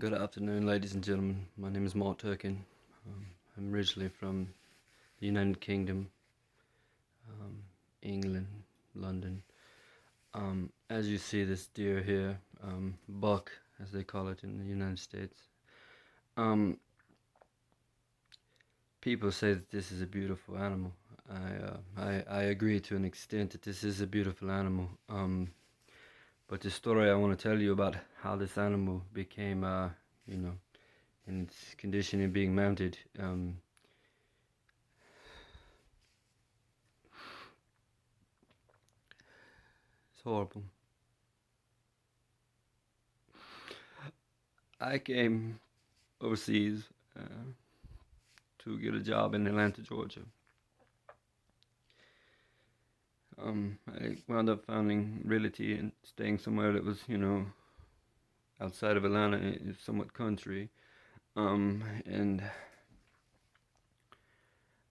Good afternoon, ladies and gentlemen. My name is Mark Turkin. I'm originally from the United Kingdom, England, London. As you see this deer here, buck, as they call it in the United States. Um, People say that this is a beautiful animal. I agree to an extent that this is a beautiful animal. But the story I want to tell you about how this animal became, in its condition of being mounted. It's horrible. I came overseas to get a job in Atlanta, Georgia. I wound up finding realty and staying somewhere that was, outside of Atlanta, somewhat country. And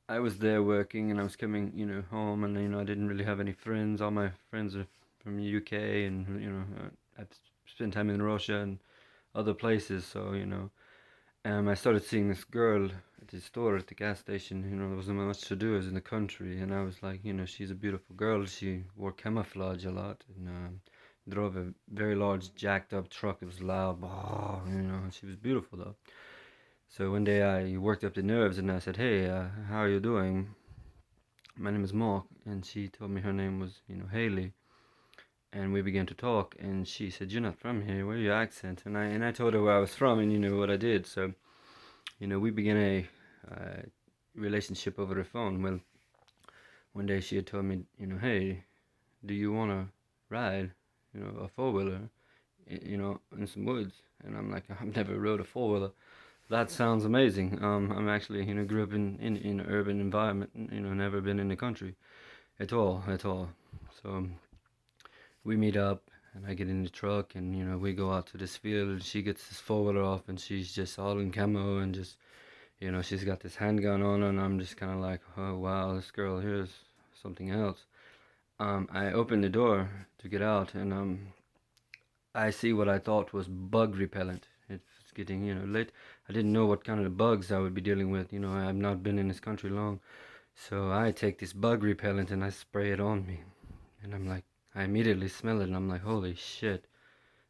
I was there working, and I was coming, home, and I didn't really have any friends. All my friends are from the UK, and I've spent time in Russia and other places, so I started seeing this girl at the store at the gas station. There wasn't much to do. I was in the country, and I was like, she's a beautiful girl. She wore camouflage a lot, and drove a very large jacked up truck. It was loud, and she was beautiful though. So one day I worked up the nerves, and I said, "Hey, how are you doing? My name is Mark," and she told me her name was, Haley. And we began to talk, and she said, "You're not from here. Where's your accent?" And I told her where I was from, and what I did. So we began a relationship over the phone. Well, one day she had told me, "Hey, do you want to ride, a four-wheeler, in some woods?" And I'm like, "I've never rode a four-wheeler." That sounds amazing. I'm actually, grew up in an urban environment, never been in the country at all. So we meet up, and I get in the truck, and, we go out to this field, and she gets this four-wheeler off, and she's just all in camo, and just, she's got this handgun on her, and I'm just kind of like, oh wow, this girl here is something else. I open the door to get out, and I see what I thought was bug repellent. It's getting, late. I didn't know what kind of bugs I would be dealing with. I've not been in this country long. So I take this bug repellent and I spray it on me. And I'm like, I immediately smell it, and I'm like, holy shit,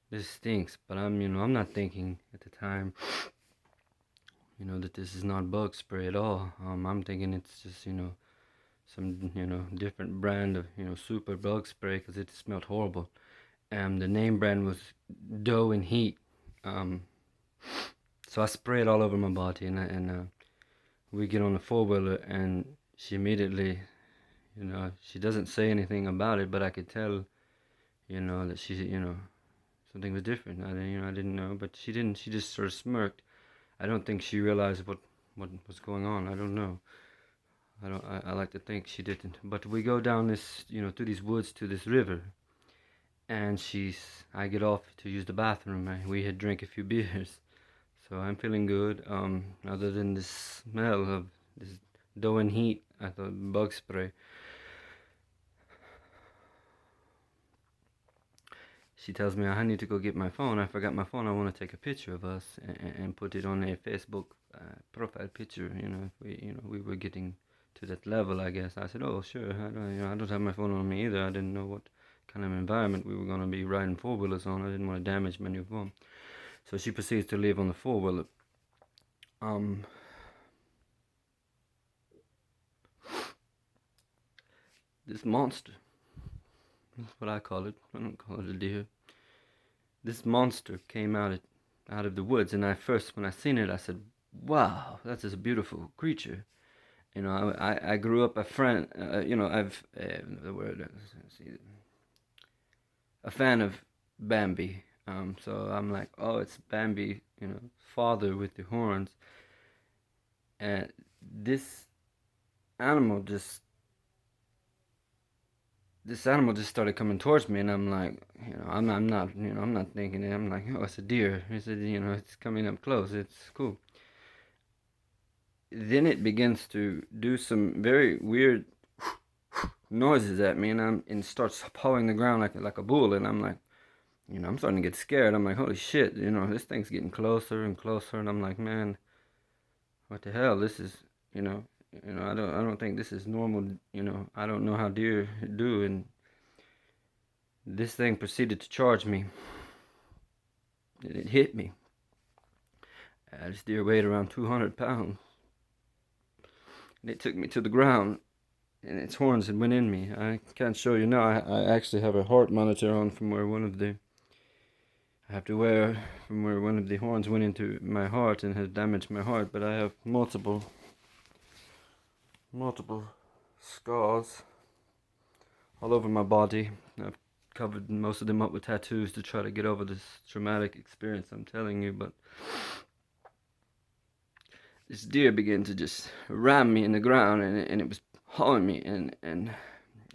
this stinks. But I'm not thinking at the time, that this is not bug spray at all. I'm thinking it's just, some, different brand of, super bug spray, because it smelled horrible. The name brand was Dough and Heat. So I spray it all over my body, and we get on the four-wheeler, and she immediately, she doesn't say anything about it, but I could tell, that she, something was different. I didn't know, but she didn't. She just sort of smirked. I don't think she realized what was going on. I don't know. I like to think she didn't. But we go down this, through these woods to this river, and I get off to use the bathroom. We had drank a few beers, so I'm feeling good. Other than this smell of this dough and heat, I thought bug spray. She tells me I need to go get my phone. I forgot my phone. I want to take a picture of us and put it on a Facebook profile picture. If we were getting to that level, I guess. I said, "Oh, sure. I don't have my phone on me either. I didn't know what kind of environment we were going to be riding four-wheelers on. I didn't want to damage my new phone." So she proceeds to leave on the four-wheeler. This monster, that's what I call it. I don't call it a deer. This monster came out of the woods, and when I seen it, I said, "Wow, that's just a beautiful creature." I grew up a friend. I've the word. Let's see, a fan of Bambi. So I'm like, oh, it's Bambi, father with the horns. And this animal just started coming towards me, and I'm like, I'm not thinking it. I'm like, oh, it's a deer. He said, it's coming up close. It's cool. Then it begins to do some very weird noises at me, and starts pawing the ground like a bull, and I'm like, I'm starting to get scared. I'm like, holy shit, this thing's getting closer and closer, and I'm like, man, what the hell? This is, you know, I don't think this is normal. I don't know how deer do, and this thing proceeded to charge me, and it hit me. This deer weighed around 200 pounds, and it took me to the ground, and its horns had went in me. I can't show you now. I actually have a heart monitor on from where I have to wear from where one of the horns went into my heart and has damaged my heart, but I have multiple scars all over my body. I've covered most of them up with tattoos to try to get over this traumatic experience I'm telling you, but this deer began to just ram me in the ground, and it was hauling me, and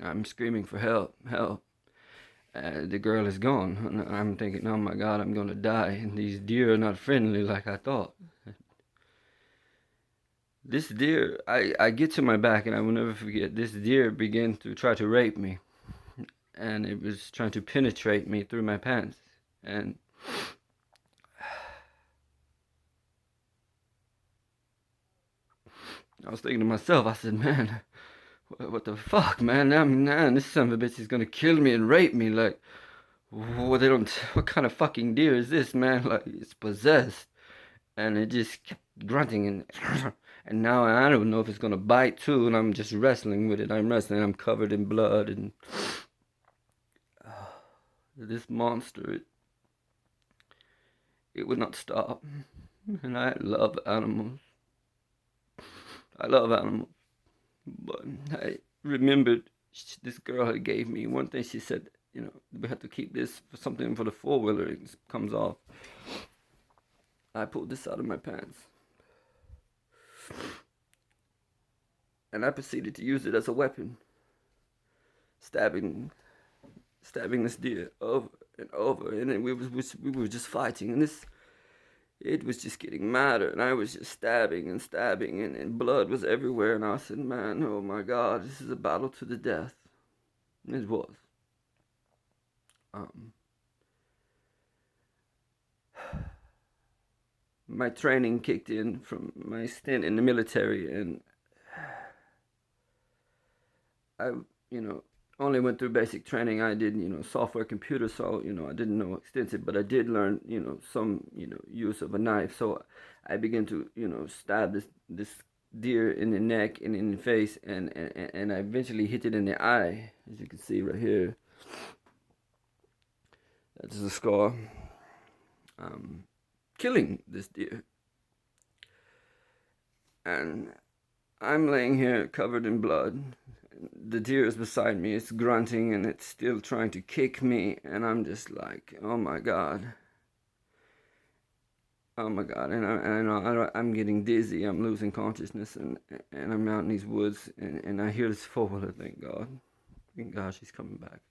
I'm screaming for help, help. The girl is gone, and I'm thinking, oh my God, I'm gonna die, and these deer are not friendly like I thought. This deer, I get to my back, and I will never forget, this deer began to try to rape me, and it was trying to penetrate me through my pants, and I was thinking to myself, I said, man, what the fuck, man, man, this son of a bitch is gonna kill me and rape me, like, what kind of fucking deer is this, man? Like, it's possessed. And it just kept grunting, and now I don't know if it's gonna bite too, and I'm just wrestling with it. I'm covered in blood, and this monster, it would not stop. And I love animals. But I remembered this girl had gave me one thing. She said, we have to keep this for something for the four-wheeler. It comes off. I pulled this out of my pants, and I proceeded to use it as a weapon, stabbing this deer over and over, and then we were just fighting, and it was just getting madder, and I was just stabbing, and blood was everywhere, and I said, man, oh my God, this is a battle to the death. And it was. My training kicked in from my stint in the military, and I, only went through basic training. I did, software computer, so, I didn't know extensive, but I did learn, some, use of a knife. So I began to, stab this deer in the neck and in the face, and I eventually hit it in the eye, as you can see right here. That's a scar. Killing this deer. And I'm laying here covered in blood. The deer is beside me. It's grunting, and it's still trying to kick me, and I'm just like, oh my God. Oh my God, and I'm getting dizzy. I'm losing consciousness, and I'm out in these woods, and I hear this four-wheeler. Thank God she's coming back.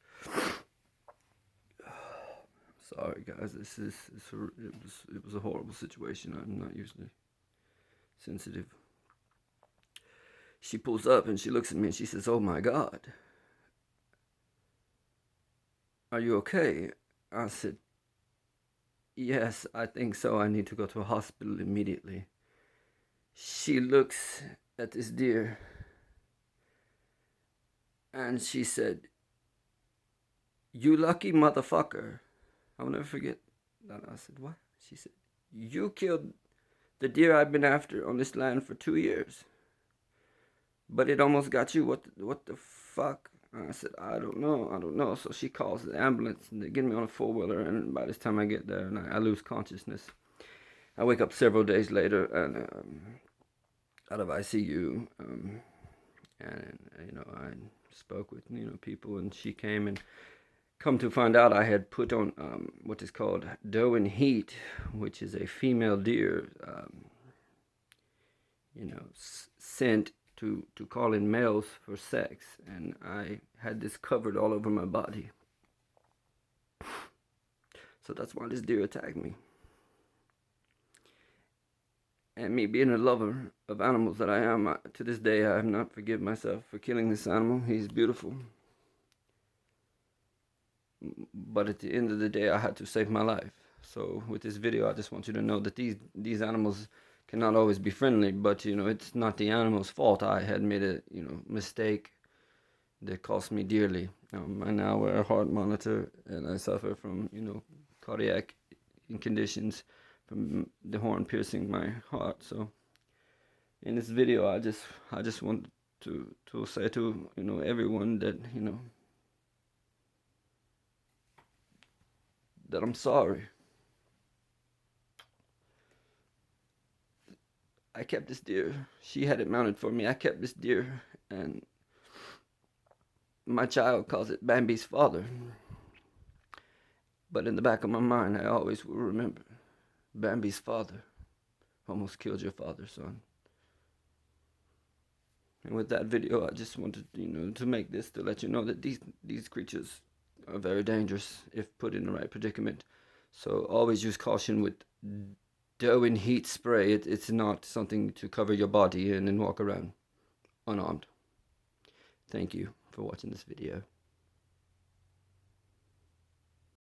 Sorry guys, it was a horrible situation. I'm not usually sensitive. She pulls up and she looks at me and she says, oh my God, are you okay? I said, yes, I think so. I need to go to a hospital immediately. She looks at this deer and she said, you lucky motherfucker. I'll never forget that. I said, what? She said, you killed the deer I've been after on this land for 2 years. But it almost got you. What the fuck? I said, I don't know. So she calls the ambulance, and they get me on a four-wheeler, and by this time I get there, and I lose consciousness. I wake up several days later, and out of ICU, and I spoke with people, and she came, and come to find out I had put on what is called doe and heat, which is a female deer, sent to call in males for sex, and I had this covered all over my body. So that's why this deer attacked me. And me being a lover of animals that I am, to this day I have not forgiven myself for killing this animal. He's beautiful. but at the end of the day, I had to save my life. So with this video, I just want you to know that these animals cannot always be friendly, but it's not the animal's fault. I had made a mistake that cost me dearly. I now wear a heart monitor, and I suffer from cardiac conditions from the horn piercing my heart. So in this video, I just want to say to everyone that that I'm sorry. I kept this deer. She had it mounted for me. I kept this deer, and my child calls it Bambi's father. But in the back of my mind, I always will remember Bambi's father almost killed your father, son. And with that video, I just wanted to make this to let you know that these creatures are very dangerous if put in the right predicament. So always use caution with doe and heat spray. It's not something to cover your body in and walk around unarmed. Thank you for watching this video.